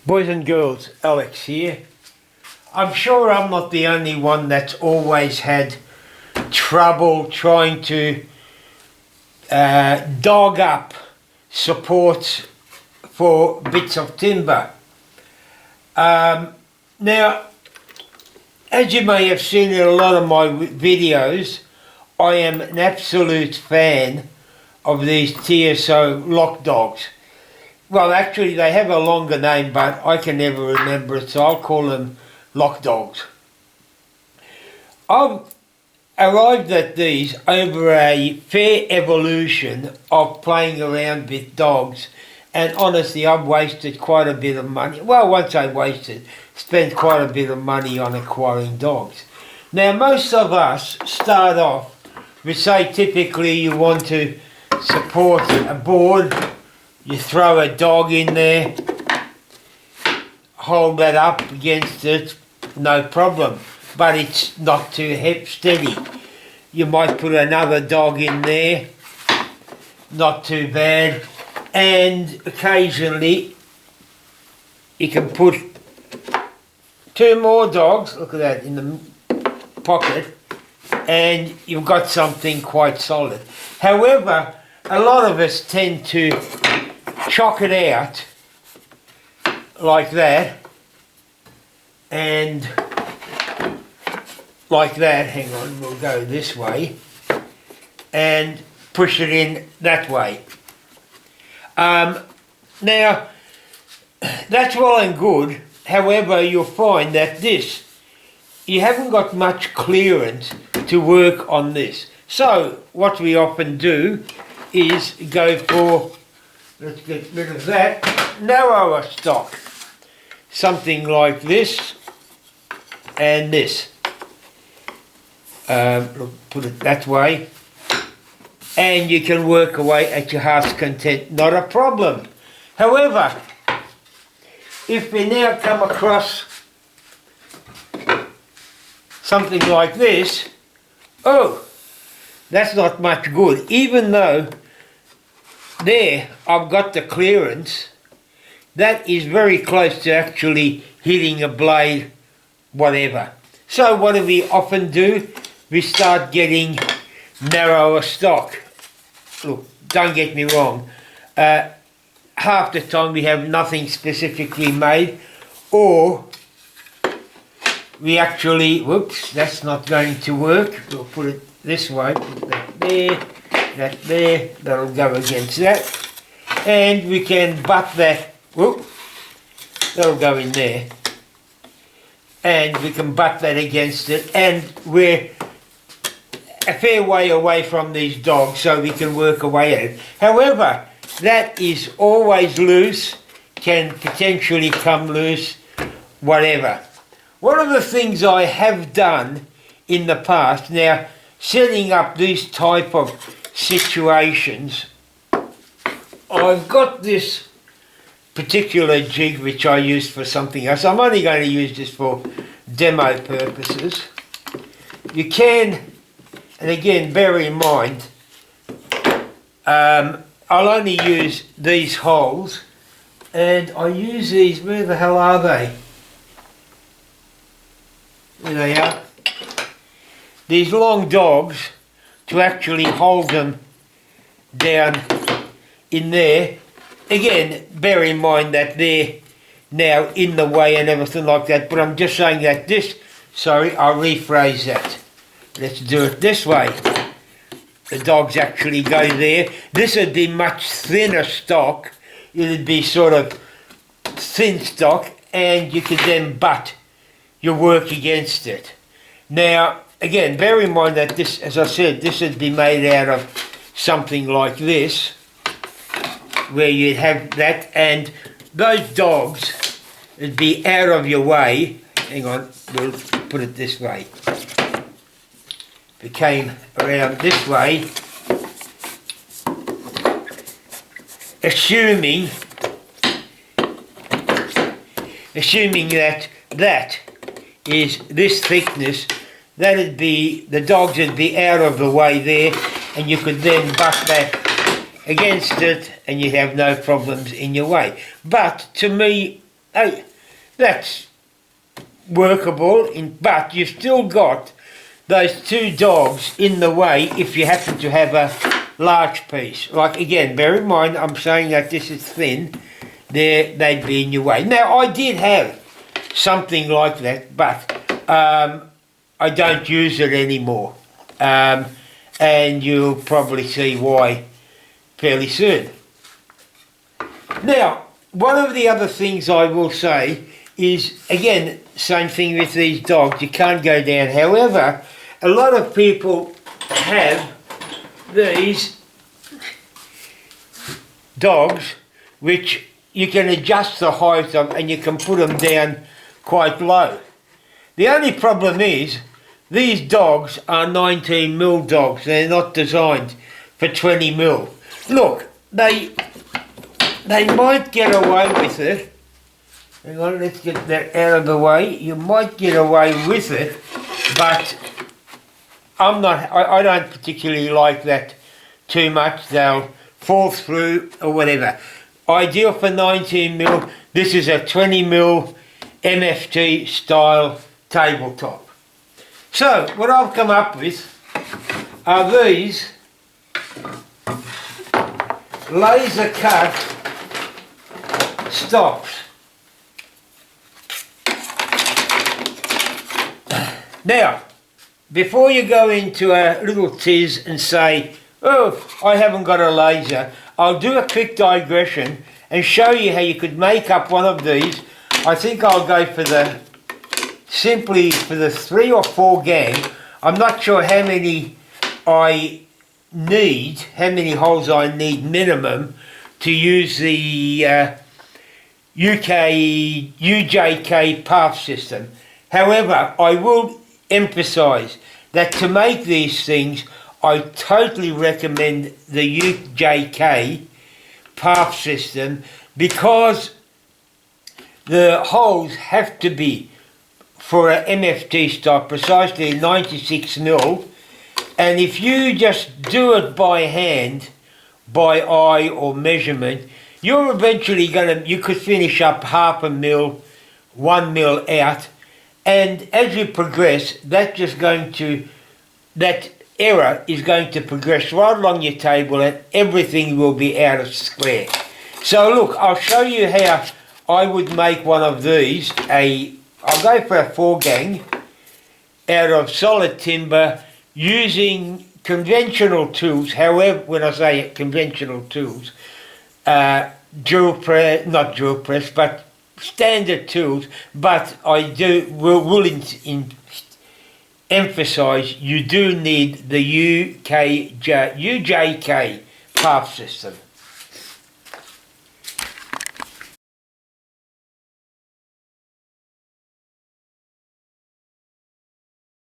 Boys and girls, Alex here. I'm sure I'm not the only one that's always had trouble trying to dog up supports for bits of timber. Now, as you may have seen in a lot of my videos, I am an absolute fan of these Power-Loc dogs. Well, actually, they have a longer name, but I can never remember it, so I'll call them Loc dogs. I've arrived at these over a fair evolution of playing around with dogs, and honestly, I've wasted quite a bit of money. Well, once I wasted, spent quite a bit of money on acquiring dogs. Now, most of us start off with, say, typically you want to support a board. You throw a dog in there, hold that up against it, no problem, but it's not too steady. You might put another dog in there, not too bad, and occasionally you can put two more dogs, look at that, in the pocket, and you've got something quite solid. However, a lot of us tend to chock it out like that and like that, hang on, we'll go this way and push it in that way. Now that's well and good, however you'll find that this, you haven't got much clearance to work on this. So what we often do is go for, let's get rid of that, narrower stock. Something like this and this. Put it that way. And you can work away at your heart's content, not a problem. However, if we now come across something like this, oh, that's not much good, even though there I've got the clearance. That is very close to actually hitting a blade, whatever. So what do we often do? We start getting narrower stock. Look, don't get me wrong, half the time we have nothing specifically made, or we actually, whoops, that's not going to work. We'll put it this way, put that there, that'll go against that. And we can butt that, whoop, that'll go in there. And we can butt that against it, and we're a fair way away from these dogs, so we can work away at it. However, that is always loose, can potentially come loose, whatever. One of the things I have done in the past, now setting up these type of situations, I've got this particular jig which I use for something else. I'm only going to use this for demo purposes. You can, and again bear in mind, I'll only use these holes, and I use these, where the hell are they? There they are. These long dogs, to actually hold them down in there. Again, bear in mind that they're now in the way and everything like that, but I'm just saying that this, sorry, I'll rephrase that. Let's do it this way. The dogs actually go there. This would be much thinner stock. It would be sort of thin stock, and you could then butt your work against it. Now, again, bear in mind that this, as I said, this would be made out of something like this, where you'd have that, and those dogs would be out of your way. Hang on, we'll put it this way. If it came around this way, assuming that that is this thickness, that'd be, the dogs would be out of the way there, and you could then butt that against it and you'd have no problems in your way. But to me, hey, that's workable, but you've still got those two dogs in the way if you happen to have a large piece. Like again, bear in mind I'm saying that this is thin, they'd be in your way. Now I did have something like that, but I don't use it anymore. And you'll probably see why fairly soon. Now, one of the other things I will say is, again, same thing with these dogs, you can't go down. However, a lot of people have these dogs which you can adjust the height of and you can put them down quite low. The only problem is these dogs are 19mm dogs, they're not designed for 20mm. Look, they might get away with it. Hang on, let's get that out of the way. You might get away with it, but I don't particularly like that too much. They'll fall through or whatever. Ideal for 19mm. This is a 20mm MFT style tabletop. So what I've come up with are these laser cut stops. Now, before you go into a little tiz and say, oh, I haven't got a laser, I'll do a quick digression and show you how you could make up one of these. I think I'll go for simply for the 3 or 4 gang. I'm not sure how many I need, how many holes I need minimum to use the UJK path system. However, I will emphasise that to make these things, I totally recommend the UJK path system because the holes have to be for an MFT stop precisely 96mm, and if you just do it by hand, by eye or measurement, you're eventually you could finish up 0.5 mil, 1 mil out, and as you progress, that error is going to progress right along your table and everything will be out of square. So look, I'll show you how I would make one of these. I'll go for a 4 gang out of solid timber using conventional tools. However, when I say conventional tools, not drill press, but standard tools. But I will emphasise you do need the UJK path system.